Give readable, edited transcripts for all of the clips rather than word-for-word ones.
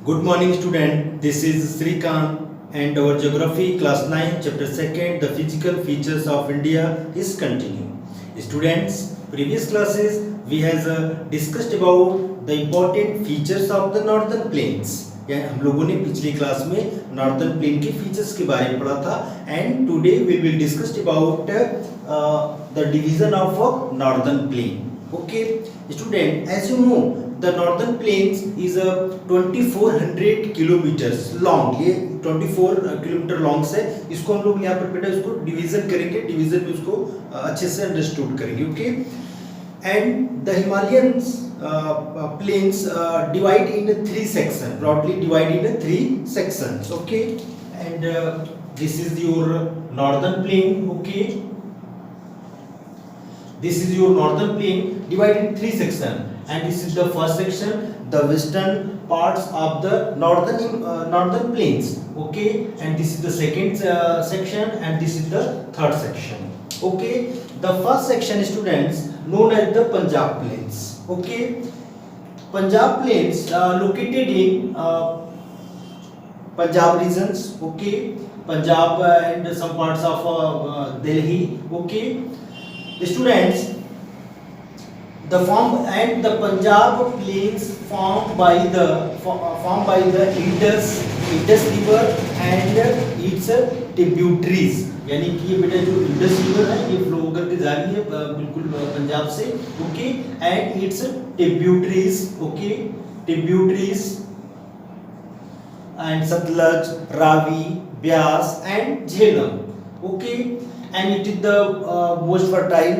Good morning student, this is Srikant and our geography class 9 chapter 2nd the physical features of India is continuing. Students, previous classes we has discussed about the important features of the northern plains. या हम लोगों ने पिछली class में northern plane के features के बारे में पढ़ा था and today we will discuss about the division of northern plain. Okay student, as you know the northern plains is a 2400 kilometers long. ये 24 किलोमीटर लॉन्ग है. इसको हम लोग यहाँ पर बेटा इसको डिवीजन करेंगे, डिवीजन में उसको अच्छे से अंडरस्टूड करेंगे. Okay and the Himalayan plains divide in 3 sections, broadly divide in 3 sections. Okay and this is your northern plain. Okay, this is your northern plain divided in 3 sections and this is the first section, the western parts of the northern plains. Okay, and this is the second section and this is the third section. Okay, the first section students known as the Punjab plains. Okay, Punjab plains located in Punjab regions. Okay, Punjab and some parts of Delhi. Okay students, the Punjab plains formed by the Indus river and its tributaries. यानी कि ये बेटा जो Indus river है ये flow करके जा रही है बिल्कुल पंजाब से. Okay and it's tributaries. Okay tributaries and Sutlej, Ravi, Beas and Jhelum. Okay and it is the most fertile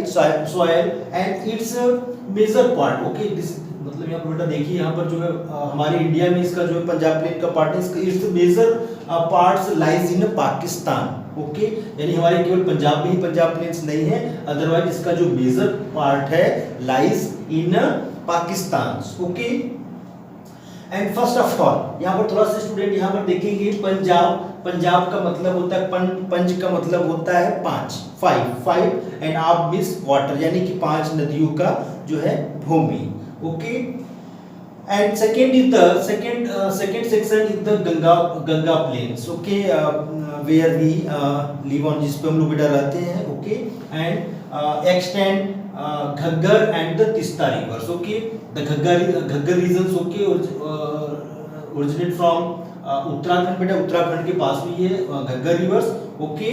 soil and its major part. Okay, this मतलब यहाँ पर बेटा देखिए यहाँ पर जो है हमारे इंडिया में इसका जो है पंजाब प्लेन का पार्ट है, इसका its major parts lies in Pakistan. Okay यानी हमारे केवल पंजाब में ही पंजाब प्लेन्स नहीं है, अदरवाइज इसका जो मेजर पार्ट है lies in Pakistan. Okay and first of all यहाँ पर थोड़ा सा स्टूडेंट यहाँ पर देखेंगे पंजाब का मतलब होता है पंज का मतलब होता है 5 एंड आप मिस वाटर यानी कि 5 नदियों का जो है भूमि. Okay and second is the second section is the Ganga plains. Okay where we live on, जिस पे हम लोग बेटा रहते हैं. Okay and extend Ghaggar and the Teesta rivers. Okay the Ghaggar regions. Okay originate from Uttarakhand. बेटा उत्तराखंड के पास में ये Ghaggar rivers. Okay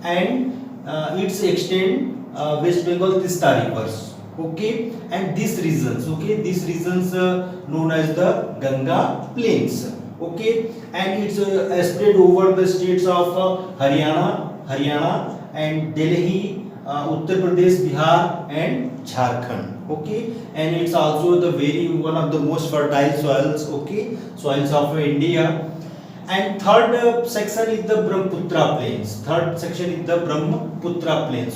and it's extend West Bengal Teesta rivers. Okay and this regions known as the Ganga plains. Okay and it's spread over the states of Haryana and Delhi, Uttar Pradesh, Bihar and Jharkhand. Okay and it's also the one of the most fertile soils. Okay, soils of India. And third section is the Brahmaputra plains.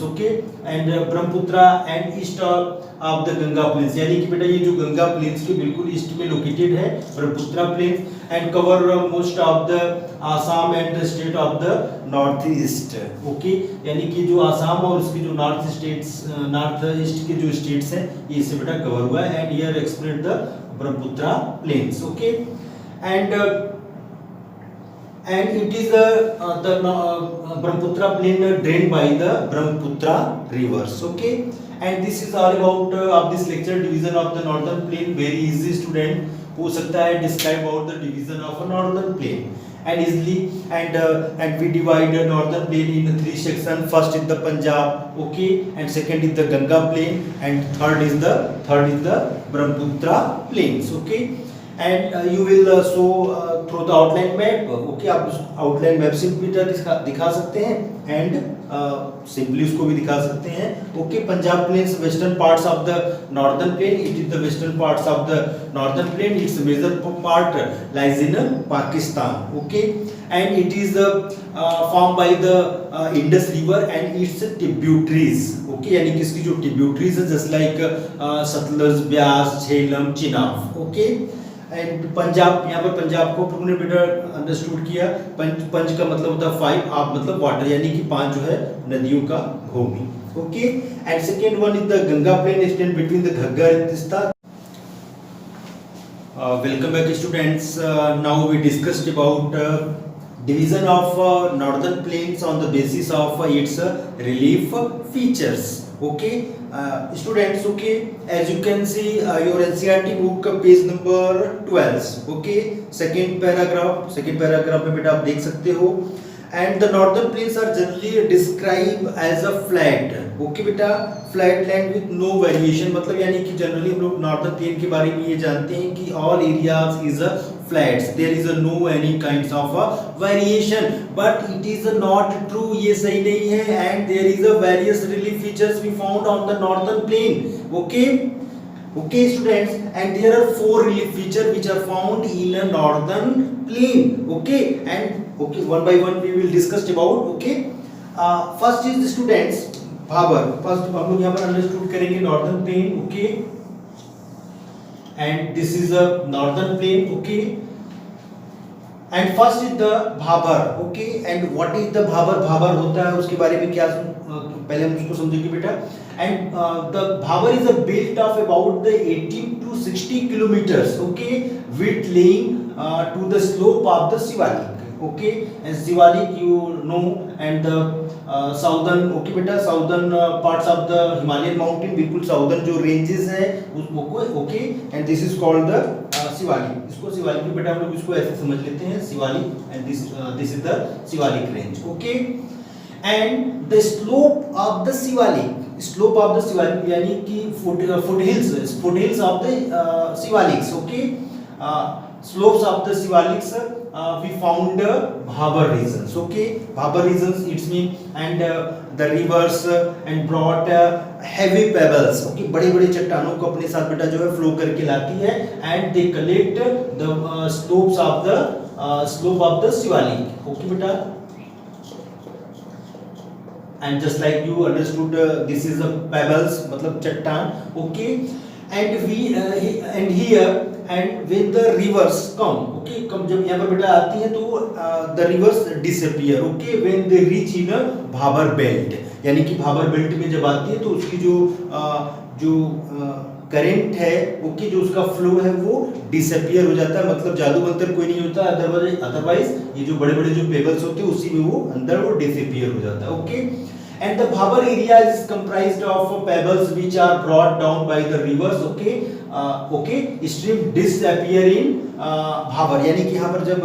Okay and Brahmaputra and east of the Ganga plains. यानी कि बेटा ये जो Ganga planes के बिल्कुल east में located है Brahmaputra plains and cover most of the Assam and the state of the north east. Okay यानी कि जो आसाम और उसके जो नॉर्थ ईस्ट के जो स्टेट्स हैं ये इससे बेटा कवर हुआ है and here explain the Brahmaputra plains. Okay and it is the Brahmaputra plain drained by the Brahmaputra rivers. Okay and this is all about of this lecture division of the northern plain. Very easy student, पूछ सकता है describe about the division of a northern plain and easily and we divide the northern plain in 3 sections. First is the Punjab. Okay and second is the Ganga plain and third is the Brahmaputra plains. Okay and you will show through the outline map. Okay आप उस outline map से भी दिखा सकते हैं and simply उसको भी दिखा सकते हैं. Okay Punjab plains western parts of the northern plain. It is the western parts of the northern plain. Its major part lies in Pakistan. Okay and it is formed by the Indus river and its tributaries. Okay यानी कि इसकी जो tributaries है just like Sutlej, Beas, Jhelum, Chenab. Okay and Punjab, यहाँ पर पंजाब को तुमने बेटा अंडरस्टूड किया. पंच का मतलब होता है 5, आप मतलब वाटर यानी कि 5 जो है नदियों का भूमि. Okay and second one is the Ganga plain extend between the Ghaggar and Teesta. Welcome back, students. Now we discussed about division of northern plains on the basis of its relief features. Okay, students. Okay, as you can see, your NCERT book page number 12. Okay, second paragraph. Second paragraph में बेटा आप देख सकते हो. And the northern plains are generally described as a flat. Okay बेटा, flat land with no variation, मतलब यानी कि जनरली हम लोग नॉर्दर्न प्लेन के बारे में ये जानते हैं कि all areas is a flats, there is a no any kinds of a variation, but it is not true, ये सही नहीं है. And there is a various relief features we found on the northern plain. Okay students, and there are four relief features which are found in a northern plain. Okay, and okay, one by one we will discuss about. Okay, first is the students Bhabar. First हम लोग यहाँ पर understood करेंगे northern plain. Okay, and this is a northern plain. Okay, and first is the Bhabar. Okay, and what is the Bhabar? Bhabar होता है, उसके बारे में क्या पहले हम उसको समझेंगे बेटा. And the Bhabar is a belt of about the 18 to 60 kilometers. Okay, with laying to the slope of the Shivalik. Okay, and Shivalik you know, and the southern. Okay बेटा, southern parts of the Himalayan mountain, बिल्कुल southern जो ranges है उसको. Okay, and this is called the Shivalik. इसको शिवालिक में बेटा हम लोग इसको ऐसे समझ लेते हैं, Shivalik, and this is the Shivalik range. Okay, and the slope of the Shivalik, slope of the Shivalik यानी कि foothills of the Shivaliks. Okay, slopes of the Shivaliks we found Bhabar regions. Okay, Bhabar regions it's mean, and the rivers and brought heavy pebbles. Okay, बड़े-बड़े चट्टानों को अपने साथ बेटा जो है फ्लो करके लाती है, and they collect the slopes of the slope of the Shivalik. Okay बेटा, and just like you understood, this is the pebbles, मतलब चट्टान. Okay, and we and here and when the rivers come, okay, कम जब यहाँ पर बेटा आती है तो the rivers disappear. Okay, when they reach in a Bhabar belt, यानी कि भाबर बेल्ट में जब आती है तो उसकी जो करंट है, ओके, जो उसका फ्लो है वो डिसअपियर हो जाता है. मतलब जादू मंत्र कोई नहीं होता, अदरवाइज ये जो बड़े बड़े जो पेबल्स होते हैं उसी में वो अंदर वो डिसअपियर हो जाता है. Okay, and the Bhabar area is comprised of pebbles which are brought down by the rivers. Okay, okay, stream disappear in Bhabar, यानी कि यहाँ पर जब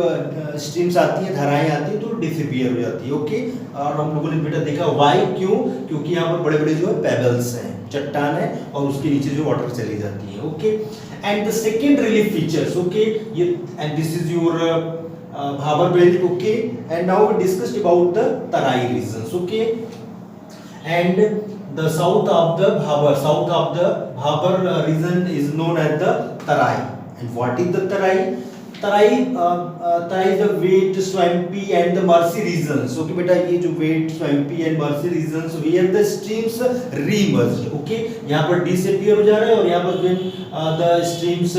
स्ट्रीम्स आती हैं, धाराएं आती हैं तो डिसअपियर हो जाती है. ओके, और हम लोगों ने बेटा देखा व्हाई, क्यों? क्योंकि यहाँ पर बड़े बड़े जो है पेबल्स हैं, चट्टान है, और उसके नीचे जो वाटर चली जाती है. Okay, and the second relief features. Okay, ये and this is your Bhabar belt. Okay, and now we discussed about the Tarai regions. Okay, and the south of the Bhabar region is known as the Tarai. And what is the Tarai? Tarai is the wet, swampy and the marshy regions. Okay बेटा, ये जो wet, swampy and marshy regions where the streams re-emerged. Okay, यहाँ पर disappear हो जा रहा है, और यहाँ पर when the streams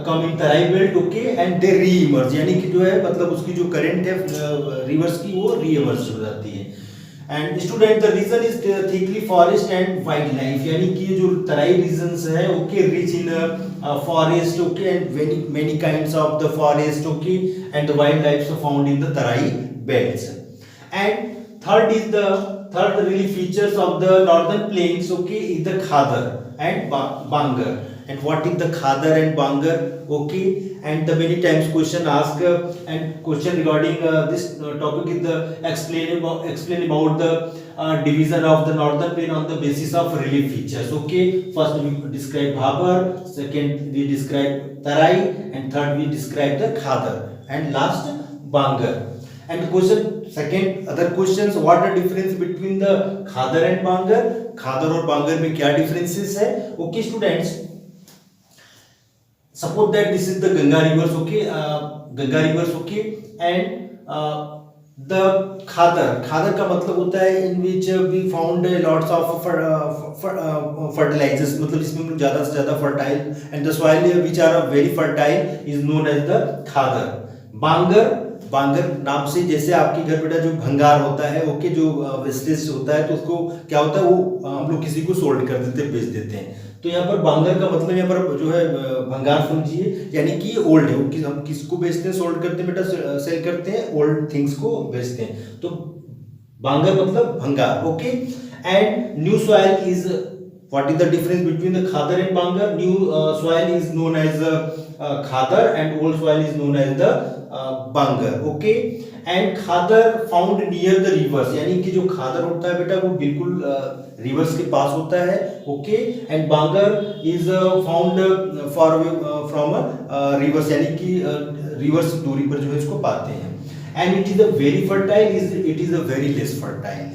come in Tarai belt. Okay, and they re-emerge, यानी कि जो है मतलब उसकी जो current है rivers की वो re-emerge हो जाती है. And student, the region is thickly forest and wildlife, यानी कि जो तराई रीजन्स है, okay, rich in forest. Okay, and many kinds of the forest. Okay, and the wildlife found in the Terai belts. And third relief features of the northern plains, okay, is the khadar and bangar. And what is the Khadar and Bangar? Okay, and the many times question asked and question regarding this topic is the explain about the division of the northern plain on the basis of relief features. Okay, first we describe Bhabar, second we describe Tarai, and third we describe the Khadar, and last Bangar. And question second other questions, what the difference between the Khadar and Bangar? Khadar और Bangar में क्या differences है? Okay students, suppose that this is the Ganga rivers. Okay, Ganga rivers. Okay, and the Khadar का मतलब होता है in which we found lots of fertilizers, मतलब इसमें हम लोग ज़्यादा से ज़्यादा fertile, and the soil which are very fertile is known as the Khadar. बांगर नाम से, जैसे आपके घर बेटा जो भंगार होता है, ओके, जो वेस्टेज होता है तो उसको क्या होता है, वो हम लोग किसी को सोल्ड कर देते हैं, बेच देते हैं। तो यहाँ पर बांगर का मतलब यहाँ पर जो है भंगार समझिए, यानी कि ओल्ड है, हम किसको बेचते हैं, सोल्ड करते हैं बेटा, सेल करते हैं, ओल्ड थिंग्स को बेचते हैं। तो बांगर मतलब भंगार, okay. And new soil is, what is the difference between the khadar and bangar? New soil is known as khadar and old soil is known as the bangar, okay। and khadar found near the rivers, यानी कि जो खादर होता है बेटा वो बिल्कुल reverse के पास होता है, okay. And Bangar is found for from reverse, यानी कि रिवर्स दूरी पर जो है इसको पाते हैं। And it is a very fertile, it is a very less fertile,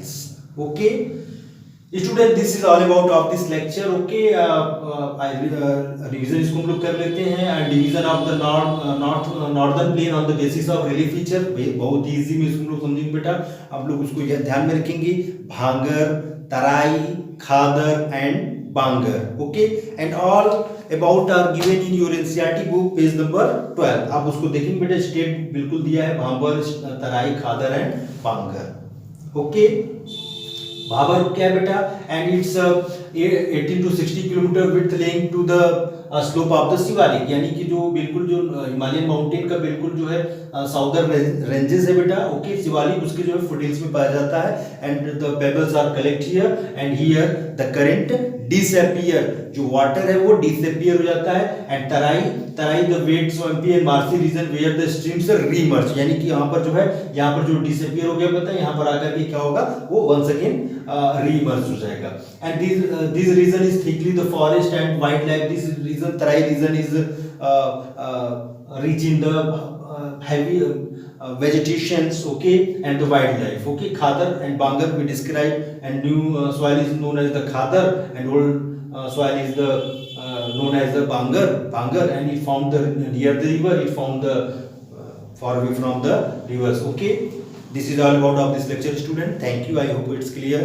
okay. Student, this is all about of this lecture, okay. Revision इसको हम लोग कर लेते हैं। Division of the northern plane on the basis of relief feature, बहुत ही easy में इसको हम लोग समझेंगे बेटा। आप लोग उसको यह ध्यान में रखेंगे, Bhangar, Terai, Khadar and Bangar, okay. And all about are given in your NCERT book page number 12। आप उसको देखेंगे बेटा, स्टेट बिल्कुल दिया है, भांबर, तराई, खादर एंड बांगर, ओके। भाबर क्या है बेटा, and it's 18 to 60 kilometre width laying to the slope of the Shivalik, यानी कि जो बिल्कुल जो हिमालयन माउंटेन का बिल्कुल जो है साउदर्न रेंजेस है बेटा, ओके। शिवालिक उसके जो है फुटहिल्स में पाया जाता है। And the pebbles are collect here and here the current disappear, जो वाटर है वो डिसअपीयर हो जाता है। And Terai the wet swampy and marshy region where the streams remerge, यानी कि यहाँ पर जो है, यहाँ पर जो डिसअपीयर हो गया पता है, यहाँ पर आकर के क्या होगा, वो वंस अगेन रीमर्ज हो जाएगा। And this region is thickly the forest and wildlife, this region, Terai region is rich in the heavy vegetations, okay, and the wildlife, okay। Khadar and bangar we describe, and new soil is known as the khadar and old soil is the known as the bangar, and it found the near the river, it found the far away from the rivers, okay। This is all about of this lecture, student. Thank you, I hope it's clear.